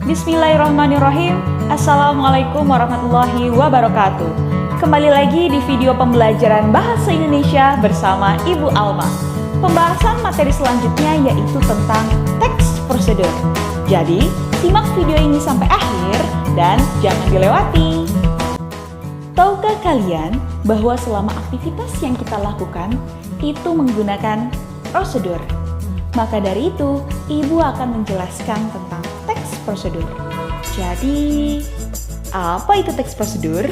Bismillahirrahmanirrahim. Assalamualaikum warahmatullahi wabarakatuh. Kembali lagi di video pembelajaran Bahasa Indonesia bersama Ibu Alma. Pembahasan materi selanjutnya yaitu tentang teks prosedur. Jadi, simak video ini sampai akhir dan jangan dilewati. Tahukah kalian bahwa selama aktivitas yang kita lakukan itu menggunakan prosedur? Maka dari itu, Ibu akan menjelaskan tentang teks prosedur. Jadi, apa itu teks prosedur?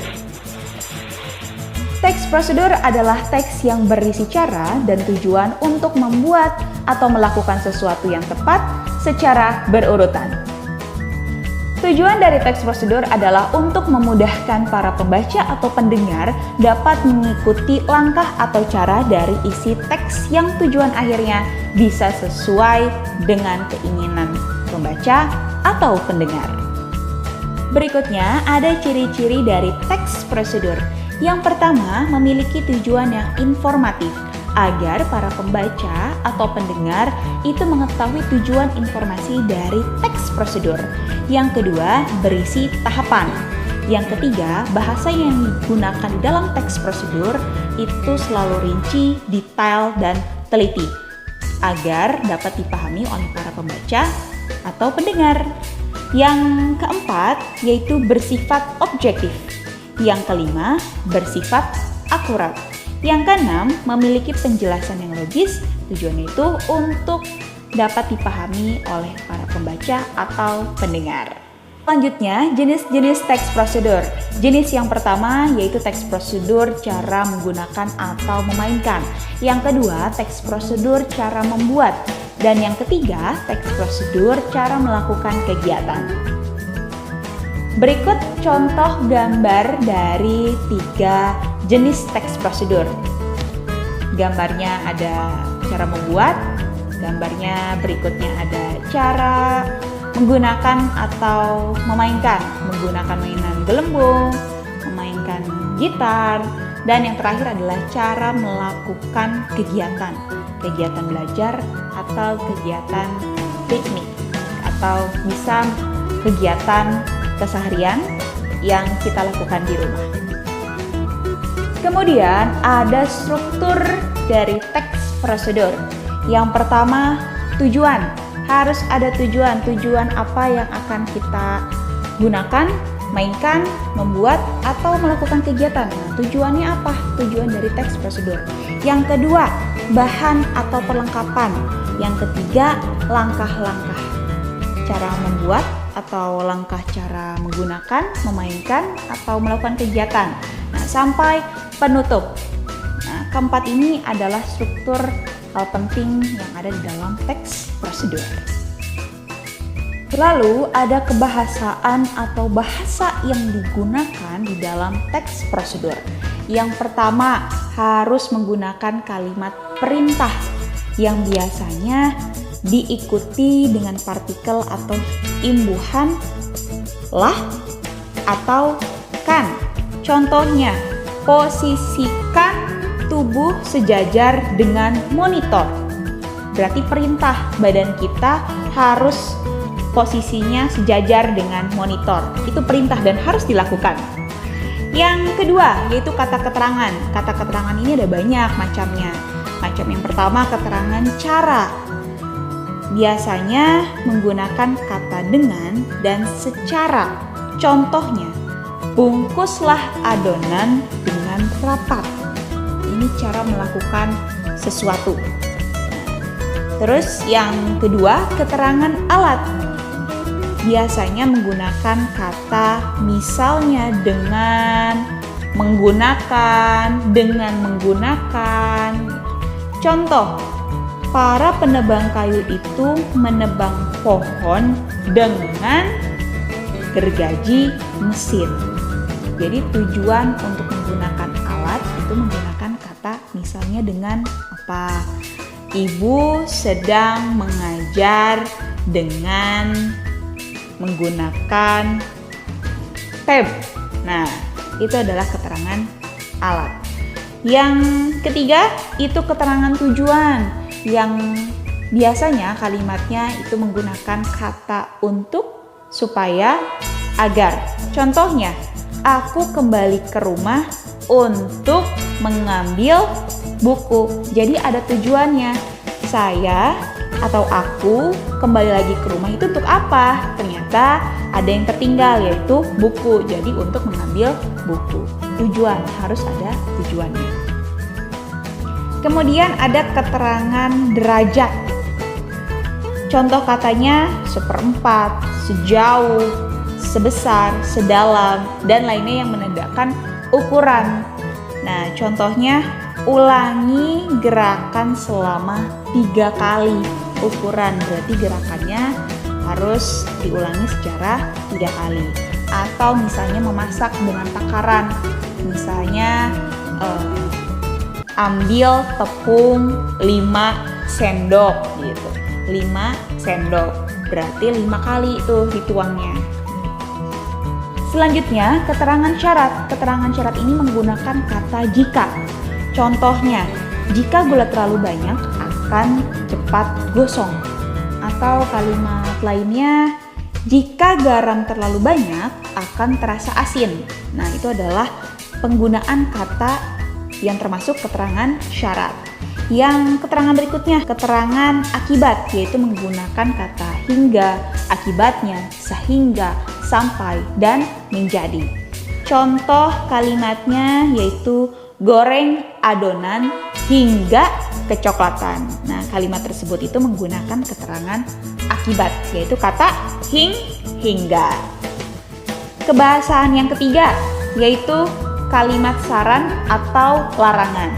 Teks prosedur adalah teks yang berisi cara dan tujuan untuk membuat atau melakukan sesuatu yang tepat secara berurutan. Tujuan dari teks prosedur adalah untuk memudahkan para pembaca atau pendengar dapat mengikuti langkah atau cara dari isi teks yang tujuan akhirnya bisa sesuai dengan keinginan pembaca atau pendengar. Berikutnya ada ciri-ciri dari teks prosedur. Yang pertama, memiliki tujuan yang informatif agar para pembaca atau pendengar itu mengetahui tujuan informasi dari teks prosedur. Yang kedua, berisi tahapan. Yang ketiga, bahasa yang digunakan di dalam teks prosedur itu selalu rinci, detail, dan teliti agar dapat dipahami oleh para pembaca atau pendengar. Yang keempat, yaitu bersifat objektif. Yang kelima, bersifat akurat. Yang keenam, memiliki penjelasan yang logis. Tujuannya itu untuk dapat dipahami oleh para pembaca atau pendengar. Selanjutnya, jenis-jenis teks prosedur. Jenis yang pertama yaitu teks prosedur cara menggunakan atau memainkan. Yang kedua, teks prosedur cara membuat. Dan yang ketiga, teks prosedur cara melakukan kegiatan. Berikut contoh gambar dari 3 jenis teks prosedur. Gambarnya ada cara membuat, gambarnya berikutnya ada cara menggunakan atau memainkan, menggunakan mainan gelembung, memainkan gitar, dan yang terakhir adalah cara melakukan kegiatan belajar atau kegiatan piknik, atau bisa kegiatan keseharian yang kita lakukan di rumah. Kemudian ada struktur dari teks prosedur. Yang pertama, tujuan. Harus ada tujuan. Tujuan apa yang akan kita gunakan, mainkan, membuat, atau melakukan kegiatan. Nah, tujuannya apa? Tujuan dari teks prosedur. Yang kedua, bahan atau perlengkapan. Yang ketiga, langkah-langkah cara membuat atau langkah cara menggunakan, memainkan, atau melakukan kegiatan. Nah, sampai penutup. Nah, keempat ini adalah struktur hal penting yang ada di dalam teks prosedur. Lalu ada kebahasaan atau bahasa yang digunakan di dalam teks prosedur. Yang pertama, harus menggunakan kalimat perintah yang biasanya diikuti dengan partikel atau imbuhan lah atau kan. Contohnya, posisikan tubuh sejajar dengan monitor. Berarti perintah, badan kita harus posisinya sejajar dengan monitor. Itu perintah dan harus dilakukan. Yang kedua, yaitu kata keterangan. Kata keterangan ini ada banyak macamnya. Macam yang pertama, keterangan cara. Biasanya menggunakan kata dengan dan secara. Contohnya, bungkuslah adonan dengan rapat. Ini cara melakukan sesuatu. Terus yang kedua, keterangan alat. Biasanya menggunakan kata misalnya dengan menggunakan, Contoh, para penebang kayu itu menebang pohon dengan gergaji mesin. Jadi tujuan untuk menggunakan alat itu menggunakan kata misalnya dengan apa? Ibu sedang mengajar dengan menggunakan tab. Nah, itu adalah keterangan alat. Yang ketiga, itu keterangan tujuan yang biasanya kalimatnya itu menggunakan kata untuk, supaya, agar. Contohnya, aku kembali ke rumah untuk mengambil buku. Jadi ada tujuannya. Saya atau aku kembali lagi ke rumah itu untuk apa? Ternyata ada yang tertinggal, yaitu buku. Jadi untuk mengambil buku. Tujuan, harus ada tujuannya. Kemudian ada keterangan derajat. Contoh katanya seperempat, sejauh, sebesar, sedalam, dan lainnya yang menandakan ukuran. Nah, contohnya ulangi gerakan selama 3 kali. Ukuran berarti gerakannya harus diulangi secara 3 kali. Atau misalnya memasak dengan takaran. Misalnya ambil tepung 5 sendok gitu. 5 sendok berarti 5 kali itu dituangnya. Selanjutnya, keterangan syarat. Keterangan syarat ini menggunakan kata jika. Contohnya, jika gula terlalu banyak akan cepat gosong. Atau kalimat lainnya, jika garam terlalu banyak akan terasa asin. Nah, itu adalah penggunaan kata yang termasuk keterangan syarat. Yang keterangan berikutnya, keterangan akibat, yaitu menggunakan kata hingga, akibatnya, sehingga, sampai, dan menjadi. Contoh kalimatnya yaitu goreng adonan hingga kecoklatan. Nah, kalimat tersebut itu menggunakan keterangan akibat, yaitu kata hingga. Kebahasaan yang ketiga yaitu kalimat saran atau larangan.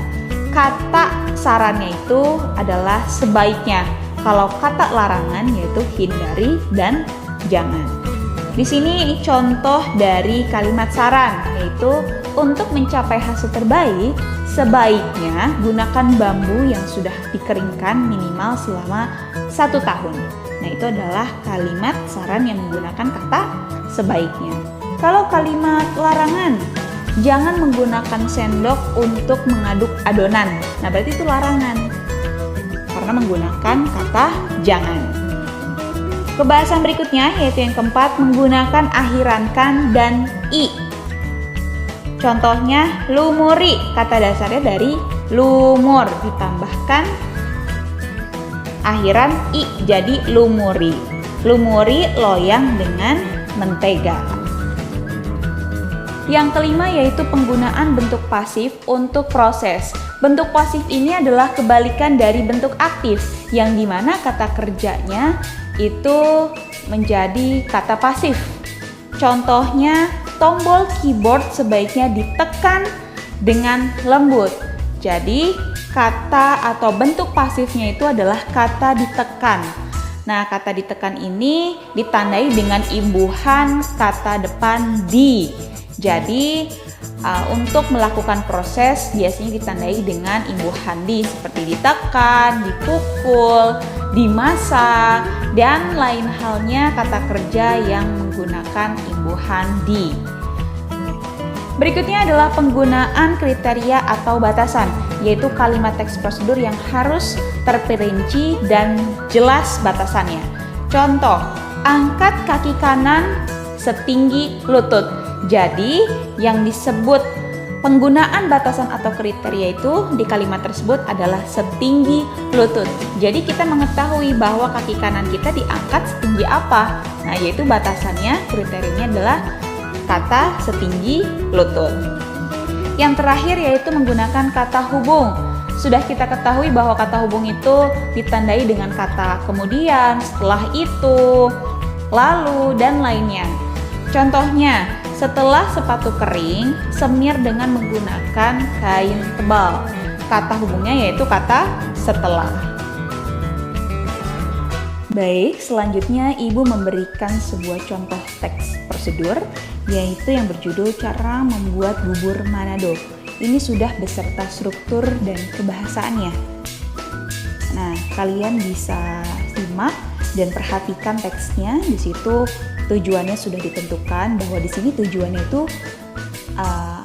Kata sarannya itu adalah sebaiknya. Kalau kata larangan yaitu hindari dan jangan. Di sini contoh dari kalimat saran, yaitu untuk mencapai hasil terbaik, sebaiknya gunakan bambu yang sudah dikeringkan minimal selama 1 tahun. Nah, itu adalah kalimat saran yang menggunakan kata sebaiknya. Kalau kalimat larangan, jangan menggunakan sendok untuk mengaduk adonan. Nah, berarti itu larangan karena menggunakan kata jangan. Kebahasan berikutnya yaitu yang keempat, menggunakan akhiran kan dan i. Contohnya lumuri, kata dasarnya dari lumur ditambahkan akhiran i jadi lumuri. Lumuri loyang dengan mentega. Yang kelima yaitu penggunaan bentuk pasif untuk proses. Bentuk pasif ini adalah kebalikan dari bentuk aktif, yang dimana kata kerjanya itu menjadi kata pasif. Contohnya, tombol keyboard sebaiknya ditekan dengan lembut. Jadi, kata atau bentuk pasifnya itu adalah kata ditekan. Nah, kata ditekan ini ditandai dengan imbuhan kata depan di. Jadi, untuk melakukan proses biasanya ditandai dengan imbuhan di, seperti ditekan, dipukul, dimasak, dan lain halnya kata kerja yang menggunakan imbuhan di. Berikutnya adalah penggunaan kriteria atau batasan, yaitu kalimat teks prosedur yang harus terperinci dan jelas batasannya. Contoh, angkat kaki kanan setinggi lutut. Jadi, yang disebut penggunaan batasan atau kriteria itu di kalimat tersebut adalah setinggi lutut. Jadi, kita mengetahui bahwa kaki kanan kita diangkat setinggi apa. Nah, yaitu batasannya, kriterianya adalah kata setinggi lutut. Yang terakhir yaitu menggunakan kata hubung. Sudah kita ketahui bahwa kata hubung itu ditandai dengan kata kemudian, setelah itu, lalu, dan lainnya. Contohnya, setelah sepatu kering, semir dengan menggunakan kain tebal. Kata hubungnya yaitu kata setelah. Baik, selanjutnya Ibu memberikan sebuah contoh teks prosedur, yaitu yang berjudul cara membuat bubur Manado. Ini sudah beserta struktur dan kebahasaannya. Nah, kalian bisa simak dan perhatikan teksnya. Di situ tujuannya sudah ditentukan, bahwa di sini tujuannya itu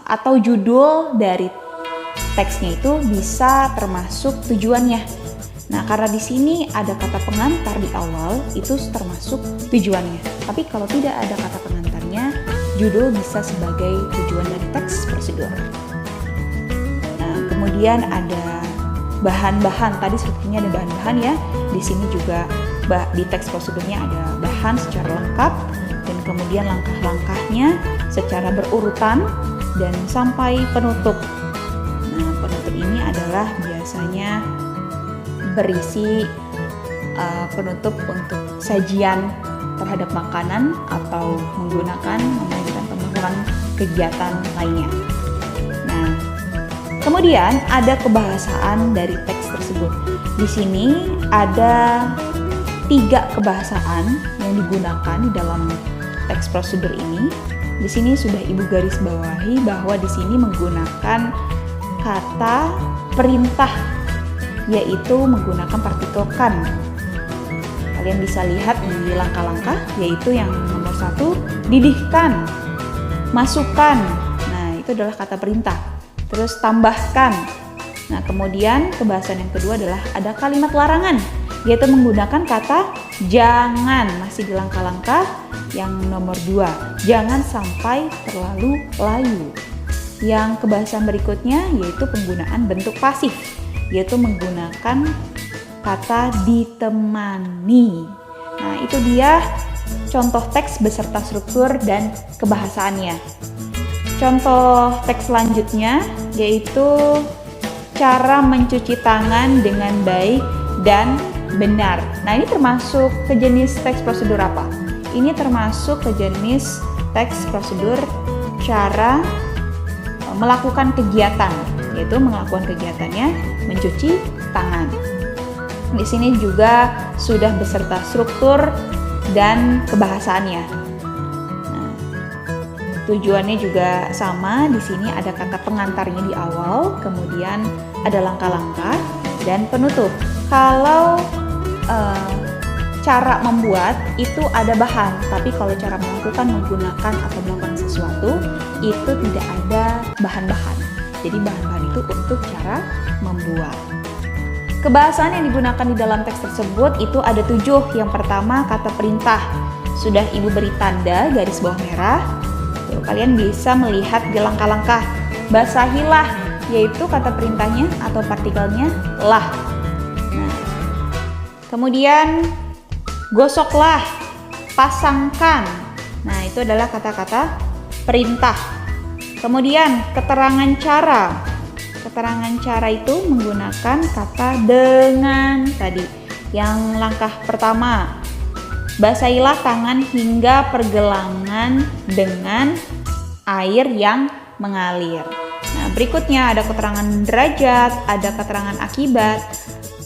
atau judul dari teksnya itu bisa termasuk tujuannya. Nah, karena di sini ada kata pengantar di awal, itu termasuk tujuannya. Tapi kalau tidak ada kata pengantarnya, judul bisa sebagai tujuan dari teks prosedur. Nah, kemudian ada bahan-bahan. Tadi strukturnya ada bahan-bahan ya. Di sini juga di teks prosedurnya ada bahan secara lengkap dan kemudian langkah-langkahnya secara berurutan dan sampai penutup. Nah, penutup ini adalah biasanya berisi penutup untuk sajian terhadap makanan atau memainkan pembahasan kegiatan lainnya. Nah, kemudian ada kebahasaan dari teks tersebut. Di sini ada 3 kebahasaan yang digunakan di dalam teks prosedur ini. Di sini sudah Ibu garis bawahi bahwa di sini menggunakan kata perintah, yaitu menggunakan partikel kan. Kalian bisa lihat di langkah-langkah, yaitu yang nomor 1, didihkan, masukkan. Nah, itu adalah kata perintah. Terus tambahkan. Nah, kemudian kebahasaan yang kedua adalah ada kalimat larangan, yaitu menggunakan kata jangan. Masih di langkah-langkah yang nomor 2, jangan sampai terlalu layu. Yang kebahasaan berikutnya yaitu penggunaan bentuk pasif, yaitu menggunakan kata ditemani. Nah, itu dia contoh teks beserta struktur dan kebahasaannya. Contoh teks selanjutnya yaitu cara mencuci tangan dengan baik dan benar. Nah, ini termasuk ke jenis teks prosedur apa? Ini termasuk ke jenis teks prosedur cara melakukan kegiatan, yaitu melakukan kegiatannya mencuci tangan. Di sini juga sudah beserta struktur dan kebahasaannya. Nah, tujuannya juga sama. Di sini ada kata pengantarnya di awal, kemudian ada langkah-langkah dan penutup. Kalau cara membuat itu ada bahan, tapi kalau cara melakukan, menggunakan atau melakukan sesuatu itu tidak ada bahan-bahan. Jadi bahan-bahan itu untuk cara membuat. Kebahasaan yang digunakan di dalam teks tersebut itu ada 7. Yang pertama kata perintah. Sudah Ibu beri tanda garis bawah merah. Tuh, kalian bisa melihat di langkah-langkah. Basahilah, yaitu kata perintahnya atau partikelnya lah. Nah, kemudian gosoklah, pasangkan. Nah, itu adalah kata-kata perintah. Kemudian keterangan cara. Keterangan cara itu menggunakan kata dengan tadi. Yang langkah pertama, basahilah tangan hingga pergelangan dengan air yang mengalir. Nah, berikutnya ada keterangan derajat, ada keterangan akibat,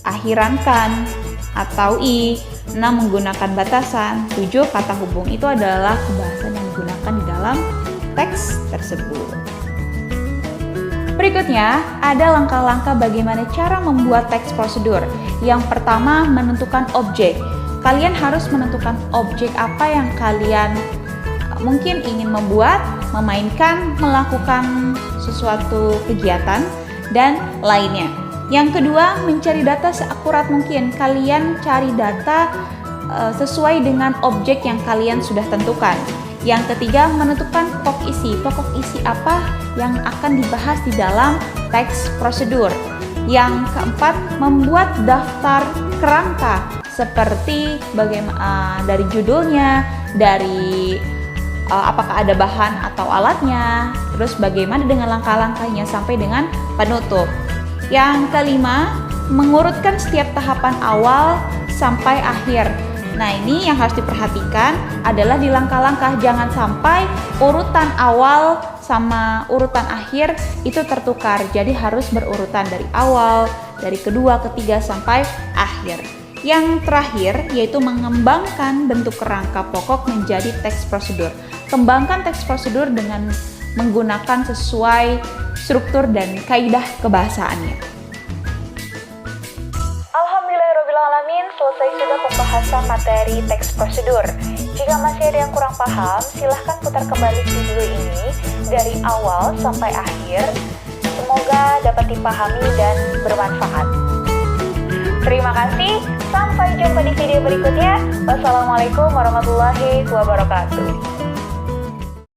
akhirankan atau i. 6 menggunakan batasan. 7 kata hubung. Itu adalah kebahasan yang digunakan di dalam teks tersebut. Berikutnya, ada langkah-langkah bagaimana cara membuat teks prosedur. Yang pertama, menentukan objek. Kalian harus menentukan objek apa yang kalian mungkin ingin membuat, memainkan, melakukan sesuatu kegiatan, dan lainnya. Yang kedua, mencari data seakurat mungkin. Kalian cari data sesuai dengan objek yang kalian sudah tentukan. Yang ketiga, menentukan pokok isi. Pokok isi apa yang akan dibahas di dalam teks prosedur. Yang keempat, membuat daftar kerangka seperti bagaimana dari judulnya, dari apakah ada bahan atau alatnya, terus bagaimana dengan langkah-langkahnya sampai dengan penutup. Yang kelima, mengurutkan setiap tahapan awal sampai akhir. Nah, ini yang harus diperhatikan adalah di langkah-langkah, jangan sampai urutan awal sama urutan akhir itu tertukar. Jadi harus berurutan dari awal, dari kedua, ketiga sampai akhir. Yang terakhir yaitu mengembangkan bentuk kerangka pokok menjadi teks prosedur. Kembangkan teks prosedur dengan menggunakan sesuai struktur dan kaidah kebahasaannya. Alhamdulillahirrahmanirrahim, selesai sudah pembahasan materi teks prosedur. Jika masih ada yang kurang paham, silahkan putar kembali video ini dari awal sampai akhir. Semoga dapat dipahami dan bermanfaat. Terima kasih. Sampai jumpa di video berikutnya. Wassalamualaikum warahmatullahi wabarakatuh.